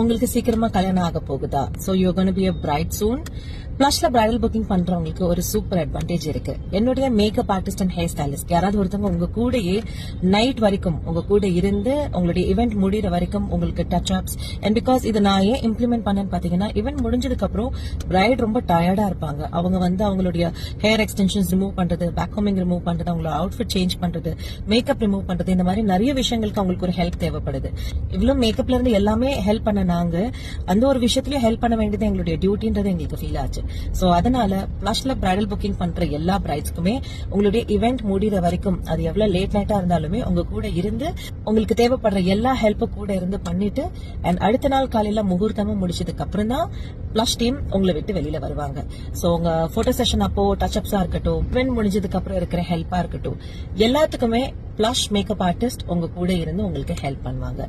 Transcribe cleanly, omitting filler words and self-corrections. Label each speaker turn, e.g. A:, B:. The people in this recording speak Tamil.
A: உங்களுக்கு சீக்கிரமா கல்யாணம் ஆக போகுதா? So you gonna be a bride soon. பிளஷ்ல பிரைடல் புக்கிங் பண்றவங்களுக்கு ஒரு சூப்பர் அட்வான்டேஜ் இருக்கு. என்னுடைய makeup artist and hair stylist யாராவது ஒருத்தவங்க உங்க கூடயே நைட் வரைக்கும் உங்க கூட இருந்து உங்களுடைய இவெண்ட் முடிகிற வரைக்கும் உங்களுக்கு டச் அப்ஸ் அண்ட் பிகாஸ் இது நான் ஏன் இம்ப்ளிமெண்ட் பண்ணேன்னு பாத்தீங்கன்னா, இவெண்ட் முடிஞ்சதுக்கு அப்புறம் பிரைட் ரொம்ப டயர்டா இருப்பாங்க. அவங்க அவங்களுடைய ஹேர் எக்ஸ்டென்ஷன்ஸ் ரிமூவ் பண்றது, பேக் கோமிங் ரிமூவ் பண்றது, அவங்களோட அவுட்ஃபிட் சேஞ்ச் பண்றது, மேக்கப் ரிமூவ் பண்றது, இந்த மாதிரி நிறைய விஷயங்களுக்கு அவங்களுக்கு ஒரு ஹெல்ப் தேவைப்படுது. இவ்வளவு மேக்கப்ல இருந்து எல்லாமே ஹெல்ப் பண்ண நாங்க அந்த ஒரு விஷயத்திலயும் ஹெல்ப் பண்ண வேண்டியது எங்களுடைய டியூட்டின்றது எங்களுக்கு ஃபீல் ஆச்சு. சோ அதனால பிளஷ்ல பிரைடல் புக்கிங் பண்ற எல்லா பிரைட்ஸ்க்குமே உங்களுடைய இவெண்ட் முடிகிற வரைக்கும் அது எவ்வளவு லேட் நைட்டா இருந்தாலுமே உங்க கூட இருந்து உங்களுக்கு தேவைப்படுற எல்லா ஹெல்ப்பும் கூட இருந்து பண்ணிட்டு அண்ட் அடுத்த நாள் காலையில முகூர்த்தமும் முடிச்சதுக்கு அப்புறம் தான் பிளஷ் டீம் உங்களை விட்டு வெளியில வருவாங்க. சோ உங்க போட்டோ செஷன் அப்போ டச் அப்ஸா இருக்கட்டும், இவெண்ட் முடிஞ்சதுக்கு அப்புறம் இருக்கிற ஹெல்ப்பா இருக்கட்டும், எல்லாத்துக்குமே பிளஷ் மேக்கப் ஆர்டிஸ்ட் உங்க கூட இருந்து உங்களுக்கு ஹெல்ப் பண்ணுவாங்க.